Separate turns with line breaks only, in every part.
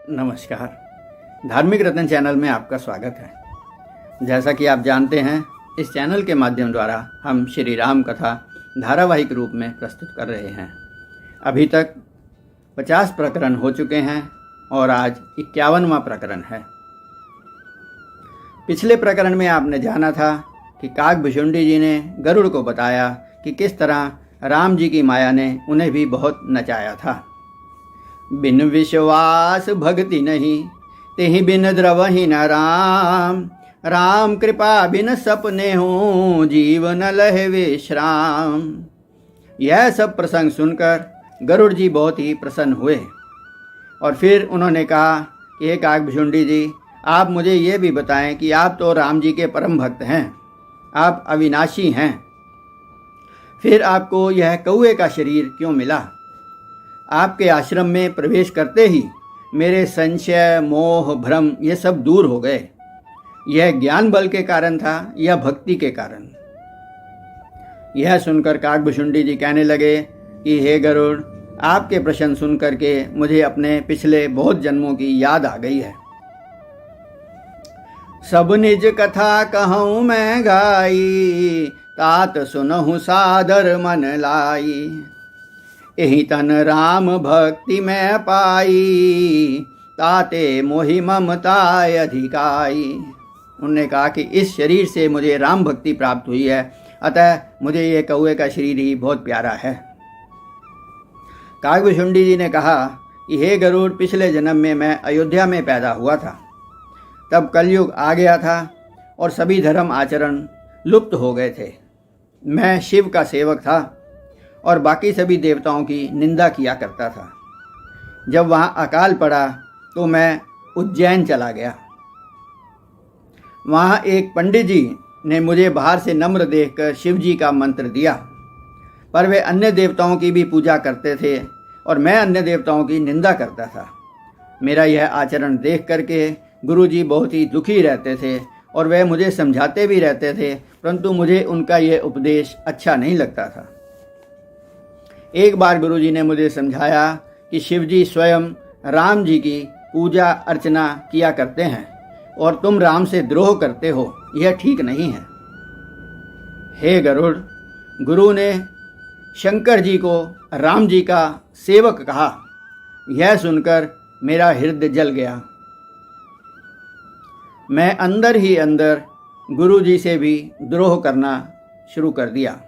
नमस्कार। धार्मिक रत्न चैनल में आपका स्वागत है। जैसा कि आप जानते हैं, इस चैनल के माध्यम द्वारा हम श्री राम कथा धारावाहिक रूप में प्रस्तुत कर रहे हैं। अभी तक 50 प्रकरण हो चुके हैं और आज 51वां प्रकरण है। पिछले प्रकरण में आपने जाना था कि काकभुशुंडी जी ने गरुड़ को बताया कि किस तरह राम जी की माया ने उन्हें भी बहुत नचाया था। बिन विश्वास भक्ति नहीं, तेहि बिन द्रवहि न राम। राम कृपा बिन सपने हूँ, जीवन लहे विश्राम। यह सब प्रसंग सुनकर गरुड़ जी बहुत ही प्रसन्न हुए और फिर उन्होंने कहा कि हे काकभुशुंडी जी, आप मुझे ये भी बताएं कि आप तो राम जी के परम भक्त हैं, आप अविनाशी हैं, फिर आपको यह कौए का शरीर क्यों मिला? आपके आश्रम में प्रवेश करते ही मेरे संशय, मोह, भ्रम ये सब दूर हो गए। यह ज्ञान बल के कारण था या भक्ति के कारण? यह सुनकर काकभुशुंडी जी कहने लगे कि हे गरुड़, आपके प्रश्न सुन करके मुझे अपने पिछले बहुत जन्मों की याद आ गई है। सब निज कथा कहूँ मैं गाई, तात सुनहु सादर मन लाई। एहि तन राम भक्ति में पाई, ताते मोहि ममताय अधिकाई। उन्होंने कहा कि इस शरीर से मुझे राम भक्ति प्राप्त हुई है, अतः मुझे ये कौए का शरीर ही बहुत प्यारा है। काकभुशुंडी जी ने कहा कि हे गरुड़, पिछले जन्म में मैं अयोध्या में पैदा हुआ था। तब कलयुग आ गया था और सभी धर्म आचरण लुप्त हो गए थे। मैं शिव का सेवक था और बाकी सभी देवताओं की निंदा किया करता था। जब वहाँ अकाल पड़ा तो मैं उज्जैन चला गया। वहाँ एक पंडित जी ने मुझे बाहर से नम्र देखकर शिव जी का मंत्र दिया, पर वे अन्य देवताओं की भी पूजा करते थे और मैं अन्य देवताओं की निंदा करता था। मेरा यह आचरण देख करके गुरु जी बहुत ही दुखी रहते थे और वे मुझे समझाते भी रहते थे, परंतु मुझे उनका यह उपदेश अच्छा नहीं लगता था। एक बार गुरु जी ने मुझे समझाया कि शिव जी स्वयं राम जी की पूजा अर्चना किया करते हैं और तुम राम से द्रोह करते हो, यह ठीक नहीं है। हे गरुड़, गुरु ने शंकर जी को राम जी का सेवक कहा। यह सुनकर मेरा हृदय जल गया। मैं अंदर ही अंदर गुरु जी से भी द्रोह करना शुरू कर दिया।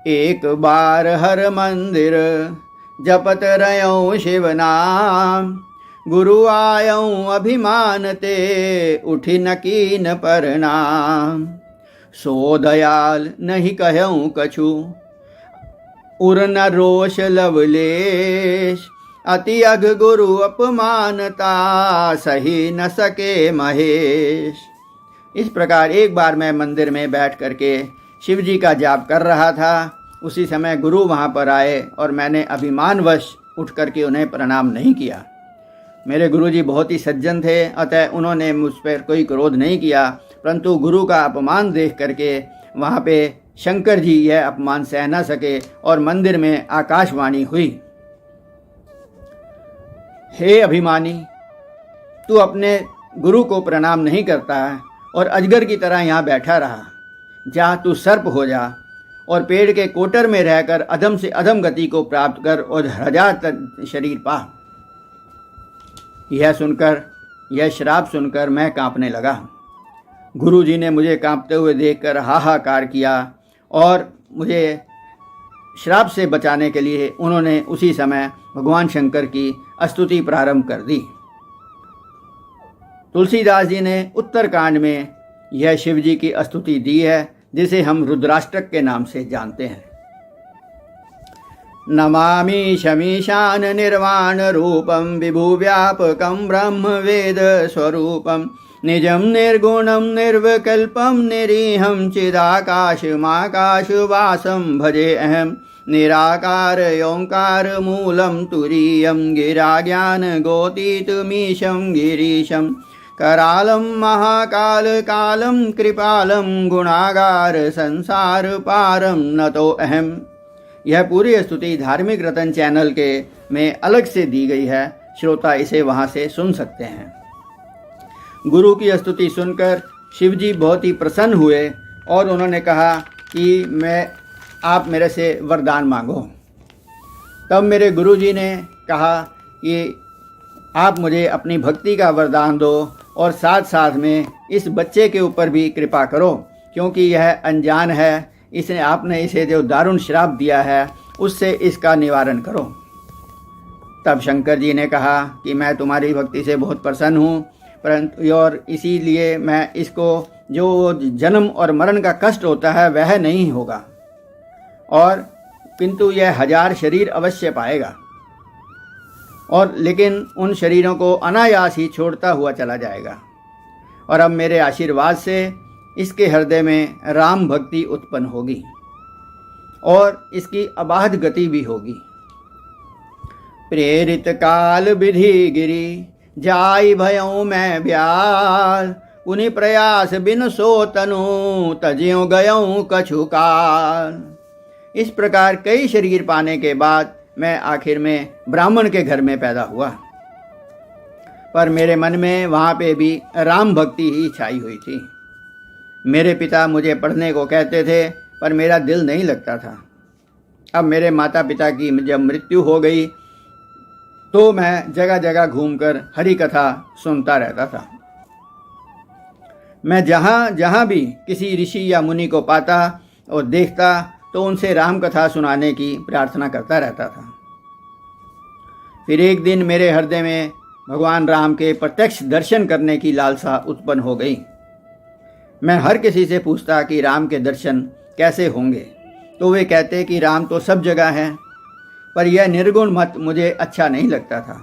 एक बार हर मंदिर जपत रह्यों शिव नाम। गुरु आयऊँ अभिमान ते, उठी न कीन परनाम। सो दयाल नहीं कहूँ कछु, उर न रोष लवलेश। अति अघ गुरु अपमानता, सही न सके महेश। इस प्रकार एक बार मैं मंदिर में बैठ करके शिव जी का जाप कर रहा था। उसी समय गुरु वहाँ पर आए और मैंने अभिमानवश उठ करके उन्हें प्रणाम नहीं किया। मेरे गुरु जी बहुत ही सज्जन थे, अतः उन्होंने मुझ पर कोई क्रोध नहीं किया, परंतु गुरु का अपमान देख करके वहाँ पे शंकर जी यह अपमान सह न सके और मंदिर में आकाशवाणी हुई, हे अभिमानी, तू अपने गुरु को प्रणाम नहीं करता है और अजगर की तरह यहाँ बैठा रहा। जा तू सर्प हो जा और पेड़ के कोटर में रहकर अधम से अधम गति को प्राप्त कर और हजार शरीर पा। यह सुनकर, यह श्राप सुनकर मैं कांपने लगा। गुरु जी ने मुझे कांपते हुए देखकर हाहाकार किया और मुझे श्राप से बचाने के लिए उन्होंने उसी समय भगवान शंकर की स्तुति प्रारंभ कर दी। तुलसीदास जी ने उत्तरकांड में यह शिव जी की स्तुति दी है, जिसे हम रुद्राष्टक के नाम से जानते हैं। नमामि शमीशान निर्वाण रूपम, विभुव्यापकम ब्रह्म वेद स्वरूपम। निजम निर्गुणम निर्विकल्पम, निरीहम चिदाकाशमाकाशवासम भजे अहम। निराकार ओंकार मूलम तुरीयम, गिरा ज्ञान गोतीतमीशम गिरीशम। करालम महाकाल कालम कृपालम, गुणागार संसार पारम नतो अहम। यह पूरी स्तुति धार्मिक रत्न चैनल के में अलग से दी गई है। श्रोता इसे वहाँ से सुन सकते हैं। गुरु की स्तुति सुनकर शिवजी बहुत ही प्रसन्न हुए और उन्होंने कहा कि आप मेरे से वरदान मांगो। तब मेरे गुरुजी ने कहा कि आप मुझे अपनी भक्ति का वरदान दो और साथ साथ में इस बच्चे के ऊपर भी कृपा करो, क्योंकि यह अनजान है। आपने इसे जो दारुण श्राप दिया है उससे इसका निवारण करो। तब शंकर जी ने कहा कि मैं तुम्हारी भक्ति से बहुत प्रसन्न हूँ, परंतु और इसीलिए मैं इसको जो जन्म और मरण का कष्ट होता है वह नहीं होगा, और किंतु यह 1000 शरीर अवश्य पाएगा, और लेकिन उन शरीरों को अनायास ही छोड़ता हुआ चला जाएगा। और अब मेरे आशीर्वाद से इसके हृदय में राम भक्ति उत्पन्न होगी और इसकी अबाध गति भी होगी। प्रेरित काल विधि गिरी जाई भयों मैं ब्याल, उन्हीं प्रयास बिन सो तनु तज्यों गयों कछु काल। इस प्रकार कई शरीर पाने के बाद मैं आखिर में ब्राह्मण के घर में पैदा हुआ, पर मेरे मन में वहाँ पे भी राम भक्ति ही छाई हुई थी। मेरे पिता मुझे पढ़ने को कहते थे, पर मेरा दिल नहीं लगता था। अब मेरे माता पिता की जब मृत्यु हो गई तो मैं जगह जगह घूमकर हरि कथा सुनता रहता था। मैं जहाँ जहाँ भी किसी ऋषि या मुनि को पाता और देखता तो उनसे राम कथा सुनाने की प्रार्थना करता रहता था। फिर एक दिन मेरे हृदय में भगवान राम के प्रत्यक्ष दर्शन करने की लालसा उत्पन्न हो गई। मैं हर किसी से पूछता कि राम के दर्शन कैसे होंगे, तो वे कहते कि राम तो सब जगह है, पर यह निर्गुण मत मुझे अच्छा नहीं लगता था।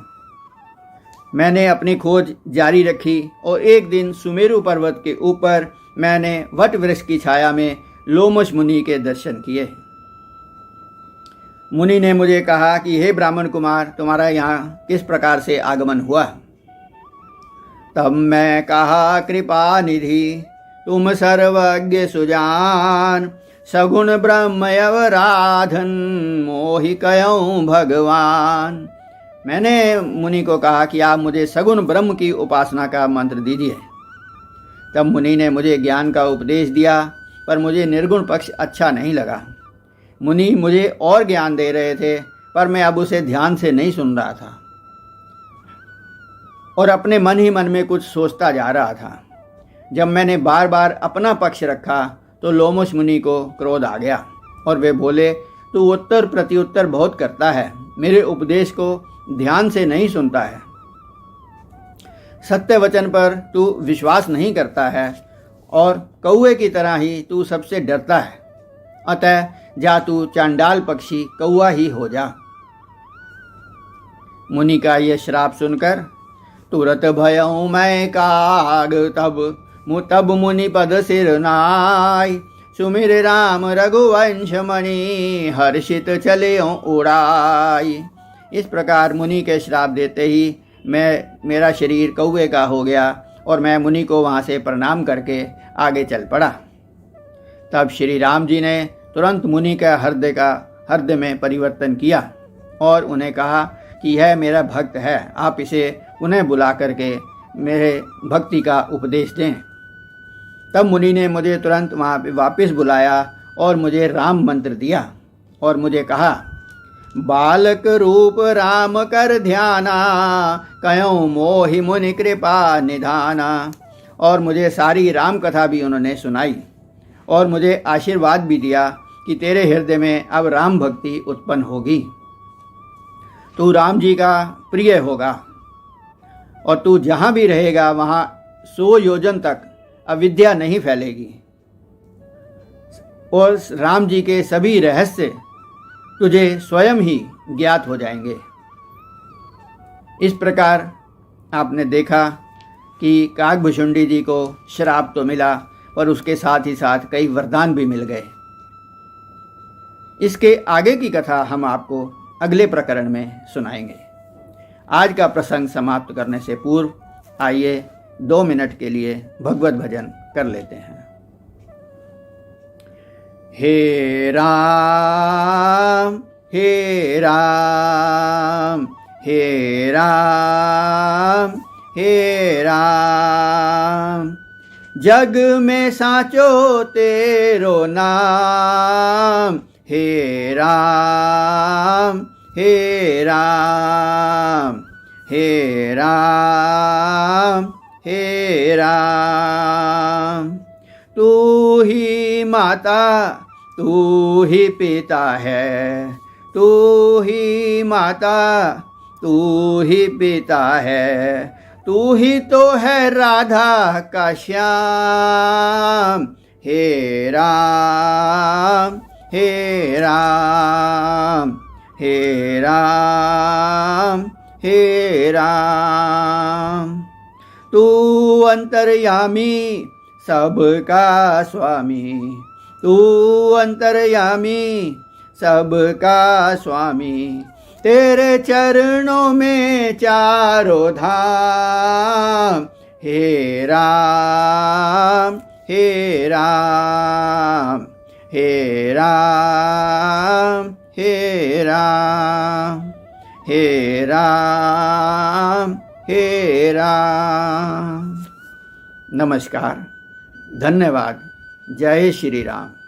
मैंने अपनी खोज जारी रखी और एक दिन सुमेरु पर्वत के ऊपर मैंने वट वृक्ष की छाया में लोमश मुनि के दर्शन किए। मुनि ने मुझे कहा कि हे ब्राह्मण कुमार, तुम्हारा यहाँ किस प्रकार से आगमन हुआ? तब मैं कहा, कृपा निधि तुम सर्वज्ञ सुजान, सगुण ब्रह्म अवराधन मोहि कयऊँ भगवान। मैंने मुनि को कहा कि आप मुझे सगुण ब्रह्म की उपासना का मंत्र दीजिए। तब मुनि ने मुझे ज्ञान का उपदेश दिया, पर मुझे निर्गुण पक्ष अच्छा नहीं लगा। मुनि मुझे और ज्ञान दे रहे थे, पर मैं अब उसे ध्यान से नहीं सुन रहा था और अपने मन ही मन में कुछ सोचता जा रहा था। जब मैंने बार बार अपना पक्ष रखा तो लोमश मुनि को क्रोध आ गया और वे बोले, तू उत्तर प्रत्युत्तर बहुत करता है, मेरे उपदेश को ध्यान से नहीं सुनता है, सत्य वचन पर तू विश्वास नहीं करता है और कौवे की तरह ही तू सबसे डरता है। अतः जा तू चांडाल पक्षी कौवा ही हो जा। मुनि का यह श्राप सुनकर तुरत भयऊँ मैं काग, तब मुनि पद सिर नाय, सुमिर राम रघुवंश मणि हर्षित चले उड़ाई। इस प्रकार मुनि के श्राप देते ही मेरा शरीर कौवे का हो गया और मैं मुनि को वहाँ से प्रणाम करके आगे चल पड़ा। तब श्री राम जी ने तुरंत मुनि का हृदय में परिवर्तन किया और उन्हें कहा कि यह मेरा भक्त है, आप इसे उन्हें बुला करके मेरे भक्ति का उपदेश दें। तब मुनि ने मुझे तुरंत वहाँ पे वापस बुलाया और मुझे राम मंत्र दिया और मुझे कहा, बालक रूप राम कर ध्याना, कयों मोहि मुनि कृपा निधाना। और मुझे सारी राम कथा भी उन्होंने सुनाई और मुझे आशीर्वाद भी दिया कि तेरे हृदय में अब राम भक्ति उत्पन्न होगी, तू राम जी का प्रिय होगा और तू जहाँ भी रहेगा वहाँ 100 योजन तक अविद्या नहीं फैलेगी और राम जी के सभी रहस्य तुझे स्वयं ही ज्ञात हो जाएंगे। इस प्रकार आपने देखा कि काकभुशुंडी जी को श्राप तो मिला, पर उसके साथ ही साथ कई वरदान भी मिल गए। इसके आगे की कथा हम आपको अगले प्रकरण में सुनाएंगे। आज का प्रसंग समाप्त करने से पूर्व आइए 2 मिनट के लिए भगवत भजन कर लेते हैं। हे राम हे राम हे राम हे राम। जग में साचो तेरो नाम, हे राम हे राम हे राम हे राम। तू ही माता तू ही पिता है, तू ही माता तू ही पिता है, तू ही तो है राधा का श्याम। हे राम हे राम हे राम हे राम। तू अंतर्यामी सबका स्वामी, तू अंतर्यामी सबका स्वामी। तेरे चरणों में चारों धाम। हे राम हे राम हे राम हे राम हे राम हे राम। नमस्कार, धन्यवाद। जय श्री राम।